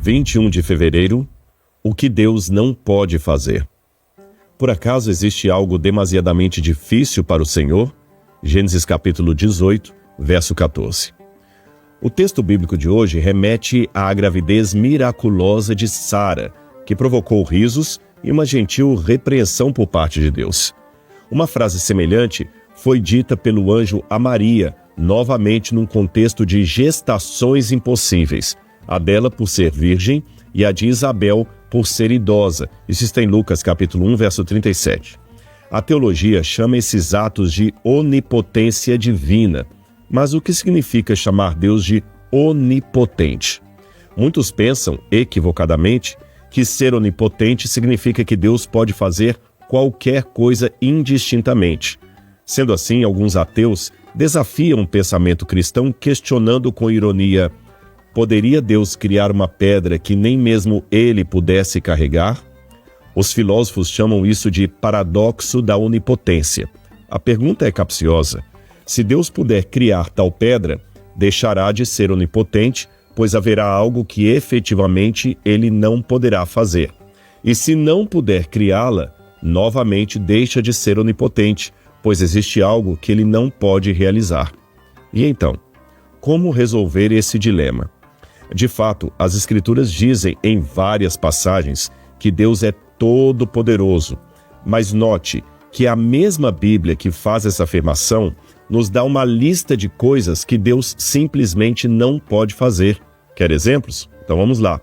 21 de fevereiro, o que Deus não pode fazer. Por acaso existe algo demasiadamente difícil para o Senhor? Gênesis capítulo 18, verso 14. O texto bíblico de hoje remete à gravidez miraculosa de Sara, que provocou risos e uma gentil repreensão por parte de Deus. Uma frase semelhante foi dita pelo anjo a Maria, novamente num contexto de gestações impossíveis, a dela por ser virgem e a de Isabel por ser idosa. Isso está em Lucas capítulo 1, verso 37. A teologia chama esses atos de onipotência divina. Mas o que significa chamar Deus de onipotente? Muitos pensam, equivocadamente, que ser onipotente significa que Deus pode fazer qualquer coisa indistintamente. Sendo assim, alguns ateus desafiam o pensamento cristão questionando com ironia: poderia Deus criar uma pedra que nem mesmo ele pudesse carregar? Os filósofos chamam isso de paradoxo da onipotência. A pergunta é capciosa. Se Deus puder criar tal pedra, deixará de ser onipotente, pois haverá algo que efetivamente ele não poderá fazer. E se não puder criá-la, novamente deixa de ser onipotente, pois existe algo que ele não pode realizar. E então, como resolver esse dilema? De fato, as Escrituras dizem em várias passagens que Deus é todo-poderoso, mas note que a mesma Bíblia que faz essa afirmação nos dá uma lista de coisas que Deus simplesmente não pode fazer. Quer exemplos? Então vamos lá.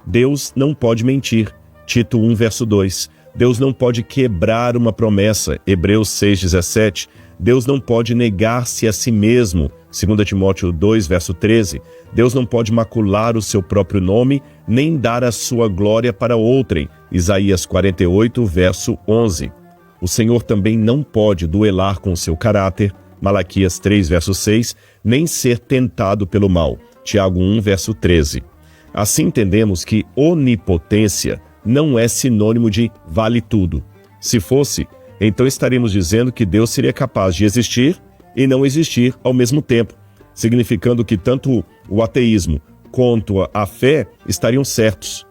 Deus não pode mentir. Tito 1, verso 2. Deus não pode quebrar uma promessa. Hebreus 6,17. Deus não pode negar-se a si mesmo. 2 Timóteo 2, verso 13. Deus não pode macular o seu próprio nome, nem dar a sua glória para outrem. Isaías 48, verso 11. O Senhor também não pode duelar com o seu caráter. Malaquias 3, verso 6, nem ser tentado pelo mal. Tiago 1, verso 13. Assim entendemos que onipotência não é sinônimo de vale tudo. Se fosse, então estaríamos dizendo que Deus seria capaz de existir e não existir ao mesmo tempo, significando que tanto o ateísmo quanto a fé estariam certos.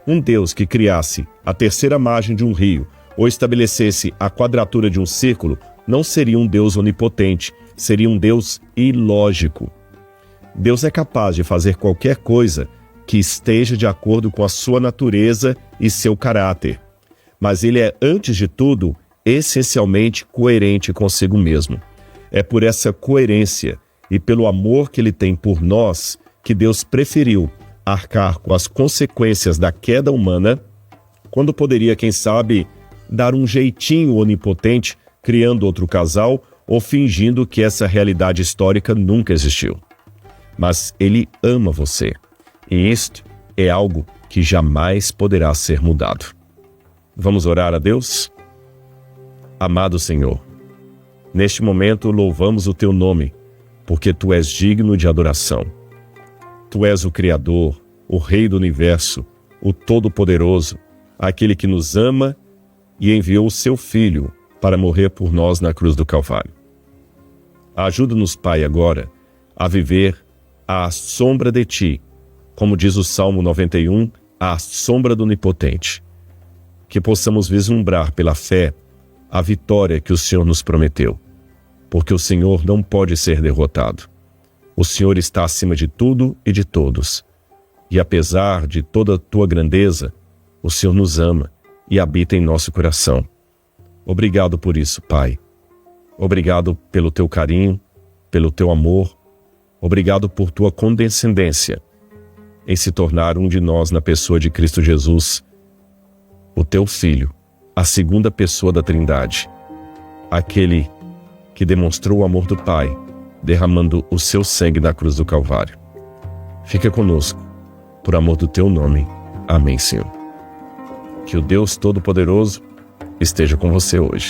Um Deus que criasse a terceira margem de um rio ou estabelecesse a quadratura de um círculo não seria um Deus onipotente, seria um Deus ilógico. Deus é capaz de fazer qualquer coisa que esteja de acordo com a sua natureza e seu caráter. Mas ele é, antes de tudo, essencialmente coerente consigo mesmo. É por essa coerência e pelo amor que ele tem por nós que Deus preferiu arcar com as consequências da queda humana, quando poderia, quem sabe, dar um jeitinho onipotente criando outro casal ou fingindo que essa realidade histórica nunca existiu. Mas ele ama você, e isto é algo que jamais poderá ser mudado. Vamos orar a Deus? Amado Senhor, neste momento louvamos o teu nome, porque tu és digno de adoração. Tu és o Criador, o Rei do Universo, o Todo-Poderoso, aquele que nos ama e enviou o seu Filho para morrer por nós na cruz do Calvário. Ajuda-nos, Pai, agora a viver à sombra de Ti, como diz o Salmo 91, à sombra do Onipotente. Que possamos vislumbrar pela fé a vitória que o Senhor nos prometeu, porque o Senhor não pode ser derrotado. O Senhor está acima de tudo e de todos, e apesar de toda a Tua grandeza, o Senhor nos ama e habita em nosso coração. Obrigado por isso, Pai. Obrigado pelo Teu carinho, pelo Teu amor. Obrigado por Tua condescendência em se tornar um de nós na pessoa de Cristo Jesus, o Teu Filho, a segunda pessoa da Trindade, aquele que demonstrou o amor do Pai, derramando o seu sangue na cruz do Calvário. Fica conosco, por amor do Teu nome. Amém, Senhor. Que o Deus Todo-Poderoso esteja com você hoje.